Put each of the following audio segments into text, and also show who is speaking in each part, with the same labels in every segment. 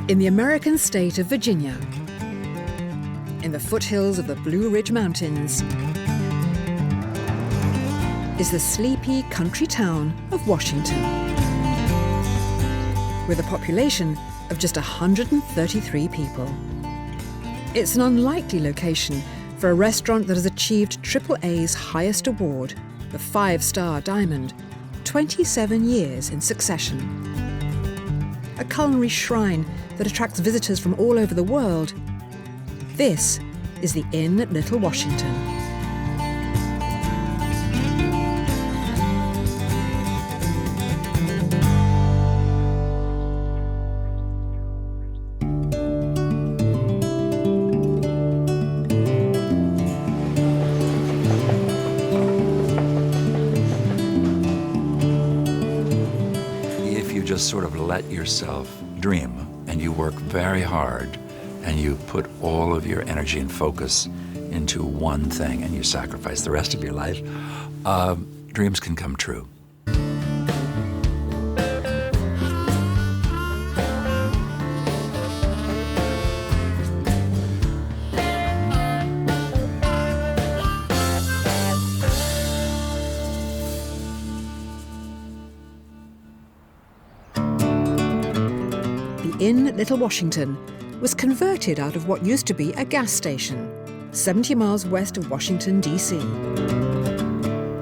Speaker 1: In the American state of Virginia, in the foothills of the Blue Ridge Mountains, is the sleepy country town of Washington, with a population of just 133 people. It's an unlikely location for a restaurant that has achieved AAA's highest award, the 5-star Diamond, 27 years in succession. A culinary shrine that attracts visitors from all over the world. This is the Inn at Little Washington.
Speaker 2: If you just sort of let yourself dream and you work very hard and you put all of your energy and focus into one thing and you sacrifice the rest of your life, dreams can come true.
Speaker 1: The Inn at Little Washington was converted out of what used to be a gas station, 70 miles west of Washington, D.C.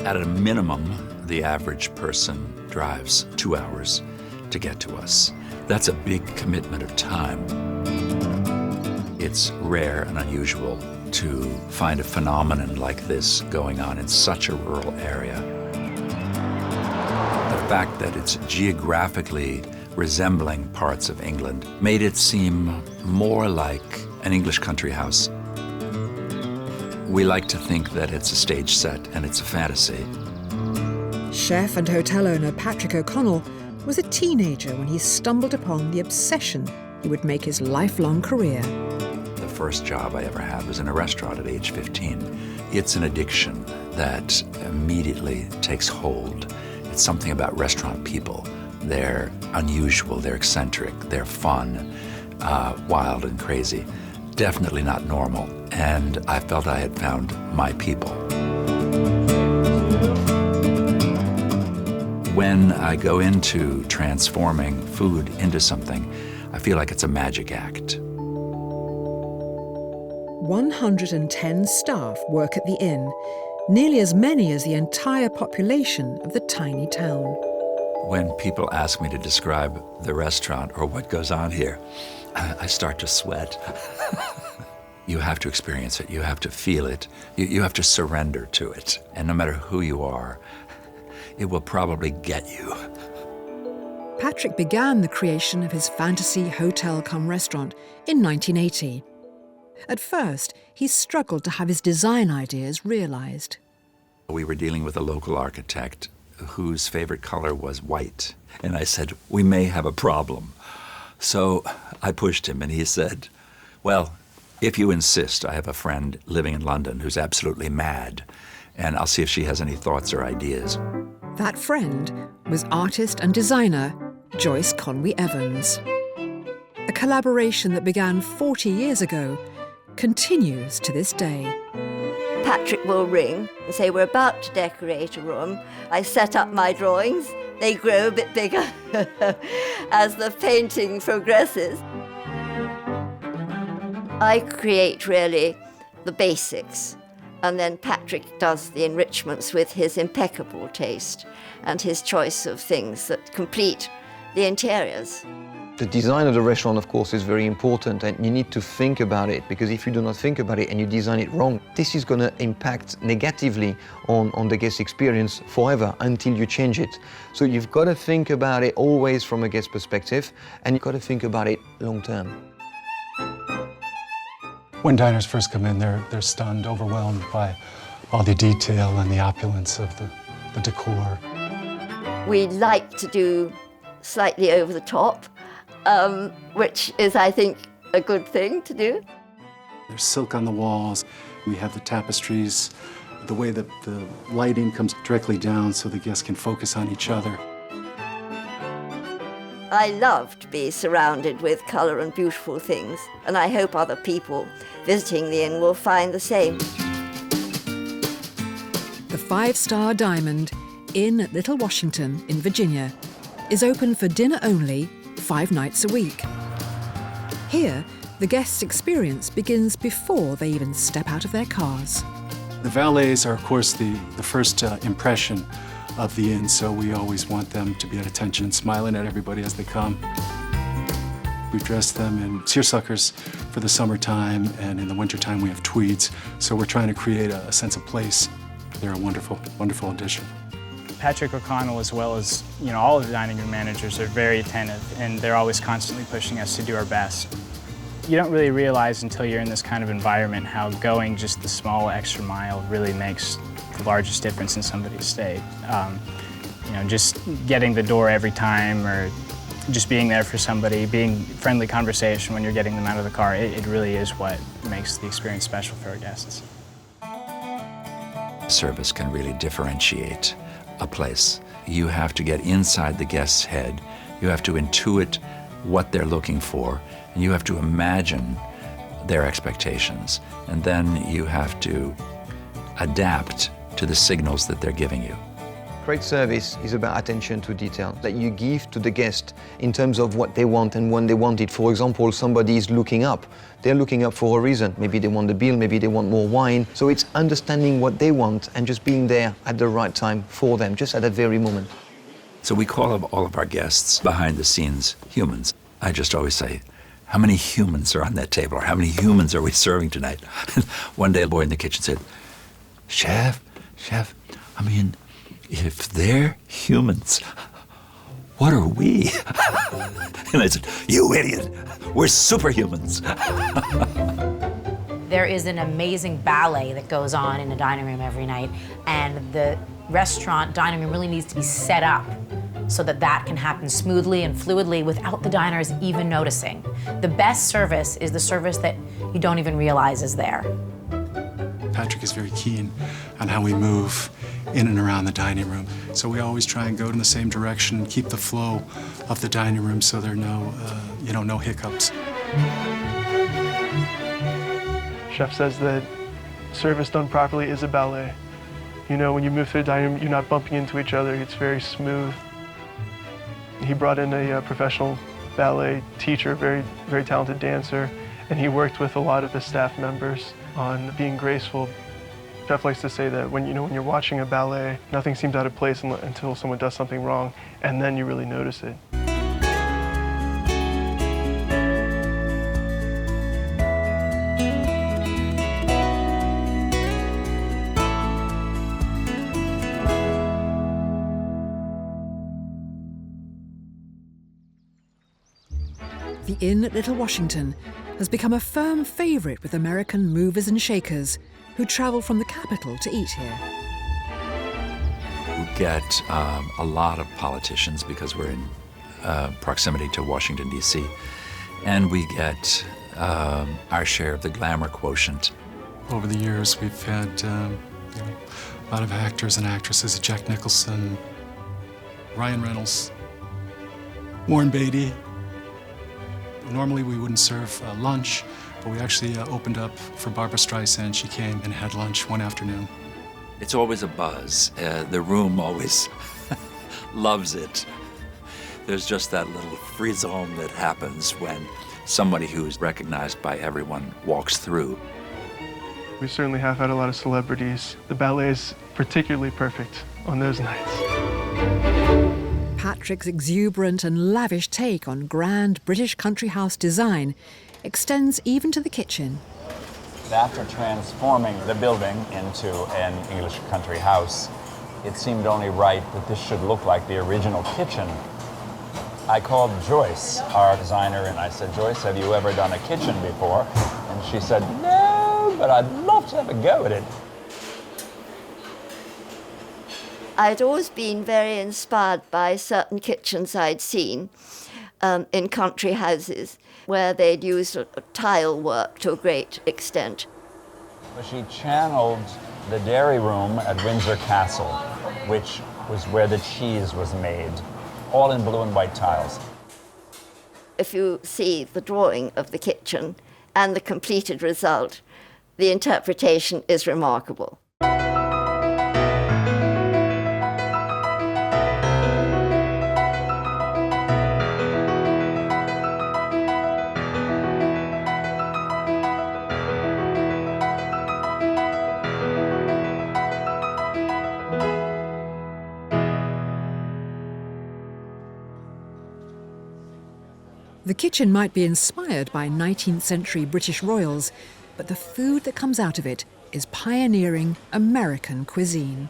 Speaker 2: At a minimum, the average person drives 2 hours to get to us. That's a big commitment of time. It's rare and unusual to find a phenomenon like this going on in such a rural area. The fact that it's geographically resembling parts of England made it seem more like an English country house. We like to think that it's a stage set and it's a fantasy.
Speaker 1: Chef and hotel owner Patrick O'Connell was a teenager when he stumbled upon the obsession he would make his lifelong career.
Speaker 2: The first job I ever had was in a restaurant at age 15. It's an addiction that immediately takes hold. It's something about restaurant people. They're unusual, they're eccentric, they're fun, wild and crazy. Definitely not normal. And I felt I had found my people. When I go into transforming food into something, I feel like it's a magic act.
Speaker 1: 110 staff work at the inn, nearly as many as the entire population of the tiny town.
Speaker 2: When people ask me to describe the restaurant or what goes on here, I start to sweat. You have to experience it, you have to feel it, you have to surrender to it. And no matter who you are, it will probably get you.
Speaker 1: Patrick began the creation of his fantasy hotel-cum-restaurant in 1980. At first, he struggled to have his design ideas realized.
Speaker 2: We were dealing with a local architect whose favorite color was white. And I said, we may have a problem. So I pushed him and he said, well, if you insist, I have a friend living in London who's absolutely mad, and I'll see if she has any thoughts or ideas.
Speaker 1: That friend was artist and designer Joyce Conway Evans. A collaboration that began 40 years ago continues to this day.
Speaker 3: Patrick will ring and say, we're about to decorate a room. I set up my drawings. They grow a bit bigger as the painting progresses. I create really the basics, and then Patrick does the enrichments with his impeccable taste and his choice of things that complete the interiors.
Speaker 4: The design of the restaurant, of course, is very important, and you need to think about it, because if you do not think about it and you design it wrong, this is going to impact negatively on the guest experience forever until you change it. So you've got to think about it always from a guest perspective, and you've got to think about it long term.
Speaker 5: When diners first come in, they're stunned, overwhelmed by all the detail and the opulence of the decor.
Speaker 3: We like to do slightly over the top, which is, I think, a good thing to do.
Speaker 5: There's silk on the walls. We have the tapestries, the way that the lighting comes directly down so the guests can focus on each other.
Speaker 3: I love to be surrounded with colour and beautiful things, and I hope other people visiting the inn will find the same.
Speaker 1: The 5-star Diamond Inn at Little Washington in Virginia is open for dinner only 5 nights a week. Here, the guest's experience begins before they even step out of their cars.
Speaker 5: The valets are, of course, the first impression of the inn, so we always want them to be at attention and smiling at everybody as they come. We dress them in seersuckers for the summertime, and in the wintertime we have tweeds, so we're trying to create a sense of place. They're a wonderful, wonderful addition.
Speaker 6: Patrick O'Connell, as well as all of the dining room managers, are very attentive, and they're always constantly pushing us to do our best. You don't really realize until you're in this kind of environment how going just the small extra mile really makes the largest difference in somebody's stay. Just getting the door every time, or just being there for somebody, being friendly conversation when you're getting them out of the car, it really is what makes the experience special for our guests.
Speaker 2: Service can really differentiate a place. You have to get inside the guest's head. You have to intuit what they're looking for, and you have to imagine their expectations. And then you have to adapt to the signals that they're giving you.
Speaker 4: Great service is about attention to detail that you give to the guest in terms of what they want and when they want it. For example, somebody is looking up. They're looking up for a reason. Maybe they want the bill, maybe they want more wine. So it's understanding what they want and just being there at the right time for them, just at that very moment.
Speaker 2: So we call all of our guests behind the scenes humans. I just always say, how many humans are on that table, or how many humans are we serving tonight? One day a boy in the kitchen said, Chef, I mean, if they're humans, what are we? And I said, you idiot, we're superhumans.
Speaker 7: There is an amazing ballet that goes on in the dining room every night, and the restaurant dining room really needs to be set up so that that can happen smoothly and fluidly without the diners even noticing. The best service is the service that you don't even realize is there.
Speaker 5: Patrick is very keen on how we move in and around the dining room. So we always try and go in the same direction and keep the flow of the dining room so there are no hiccups.
Speaker 8: Chef says that service done properly is a ballet. When you move through the dining room, you're not bumping into each other. It's very smooth. He brought in a professional ballet teacher, very, very talented dancer, and he worked with a lot of the staff members on being graceful. Chef likes to say that when you're watching a ballet, nothing seems out of place until someone does something wrong, and then you really notice it.
Speaker 1: The Inn at Little Washington has become a firm favourite with American movers and shakers who travel from the capital to eat here.
Speaker 2: We get a lot of politicians because we're in proximity to Washington, D.C., and we get our share of the glamour quotient.
Speaker 5: Over the years, we've had a lot of actors and actresses, Jack Nicholson, Ryan Reynolds, Warren Beatty. Normally we wouldn't serve lunch, but we actually opened up for Barbra Streisand. She came and had lunch one afternoon.
Speaker 2: It's always a buzz. The room always loves it. There's just that little frisson that happens when somebody who's recognized by everyone walks through.
Speaker 8: We certainly have had a lot of celebrities. The ballet is particularly perfect on those nights.
Speaker 1: Patrick's exuberant and lavish take on grand British country house design extends even to the kitchen.
Speaker 9: After transforming the building into an English country house, it seemed only right that this should look like the original kitchen. I called Joyce, our designer, and I said, Joyce, have you ever done a kitchen before? And she said, no, but I'd love to have a go at it.
Speaker 3: I'd always been very inspired by certain kitchens I'd seen in country houses where they'd used tile work to a great extent.
Speaker 9: She channeled the dairy room at Windsor Castle, which was where the cheese was made, all in blue and white tiles.
Speaker 3: if you see the drawing of the kitchen and the completed result, the interpretation is remarkable.
Speaker 1: The kitchen might be inspired by 19th century British royals, but the food that comes out of it is pioneering American cuisine.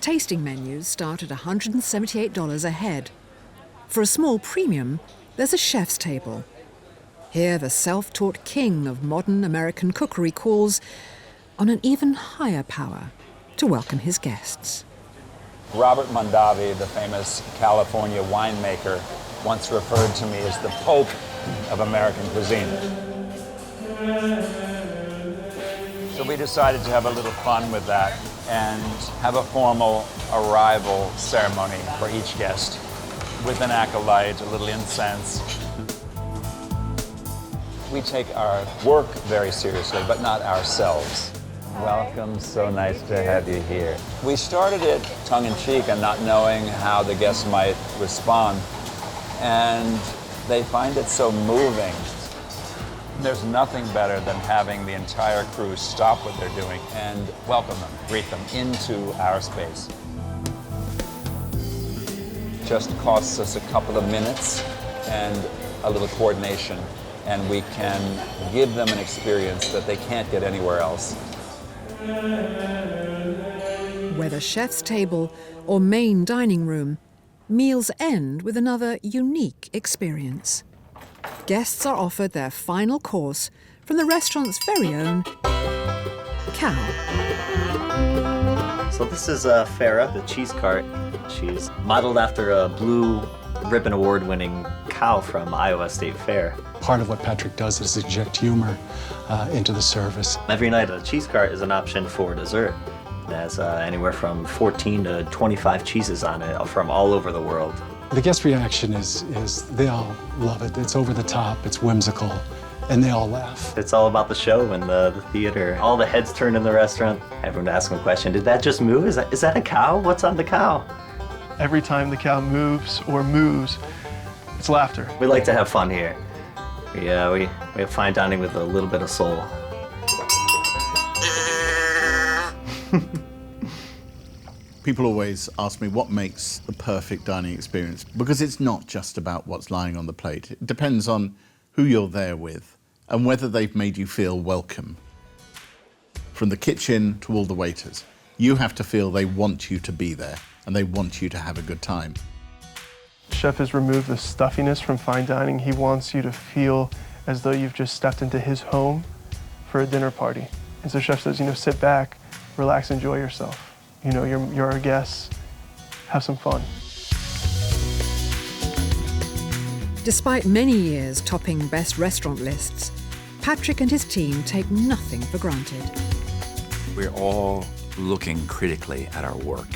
Speaker 1: Tasting menus start at $178 a head. For a small premium, there's a chef's table. Here, the self-taught king of modern American cookery calls on an even higher power to welcome his guests.
Speaker 9: Robert Mondavi, the famous California winemaker, once referred to me as the Pope of American cuisine. So we decided to have a little fun with that and have a formal arrival ceremony for each guest with an acolyte, a little incense. We take our work very seriously, but not ourselves. Welcome, so nice to have you here. We started it tongue-in-cheek and not knowing how the guests might respond. And they find it so moving. There's nothing better than having the entire crew stop what they're doing and welcome them, greet them into our space. Just costs us a couple of minutes and a little coordination, and we can give them an experience that they can't get anywhere else.
Speaker 1: Whether chef's table or main dining room, meals end with another unique experience. Guests are offered their final course from the restaurant's very own cow.
Speaker 10: So this is Farah, the cheese cart. She's modeled after a Blue Ribbon Award-winning cow from Iowa State Fair.
Speaker 5: Part of what Patrick does is inject humor into the service.
Speaker 10: Every night a cheese cart is an option for dessert. It has anywhere from 14 to 25 cheeses on it from all over the world.
Speaker 5: The guest reaction is they all love it. It's over the top, it's whimsical, and they all laugh.
Speaker 10: It's all about the show and the theater. All the heads turn in the restaurant. Everyone asking a question, did that just move? Is that a cow? What's on the cow?
Speaker 8: Every time the cow moves or moves, it's laughter.
Speaker 10: We like to have fun here. We have fine dining with a little bit of soul.
Speaker 11: People always ask me what makes the perfect dining experience, because it's not just about what's lying on the plate. It depends on who you're there with and whether they've made you feel welcome. From the kitchen to all the waiters, you have to feel they want you to be there and they want you to have a good time.
Speaker 8: Chef has removed the stuffiness from fine dining. He wants you to feel as though you've just stepped into his home for a dinner party. And so Chef says, sit back, relax, enjoy yourself. You're our guests, have some fun.
Speaker 1: Despite many years topping best restaurant lists, Patrick and his team take nothing for granted.
Speaker 2: We're all looking critically at our work.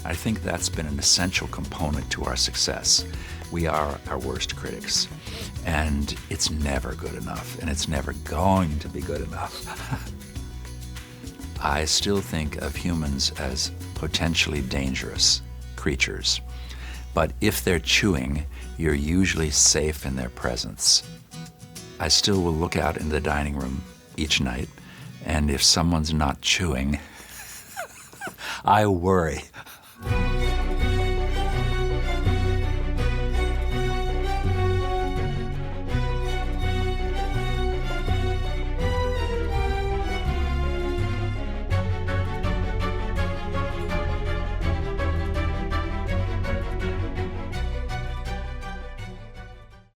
Speaker 2: I think that's been an essential component to our success. We are our worst critics, and it's never good enough, and it's never going to be good enough. I still think of humans as potentially dangerous creatures, but if they're chewing, you're usually safe in their presence. I still will look out in the dining room each night, and if someone's not chewing, I worry.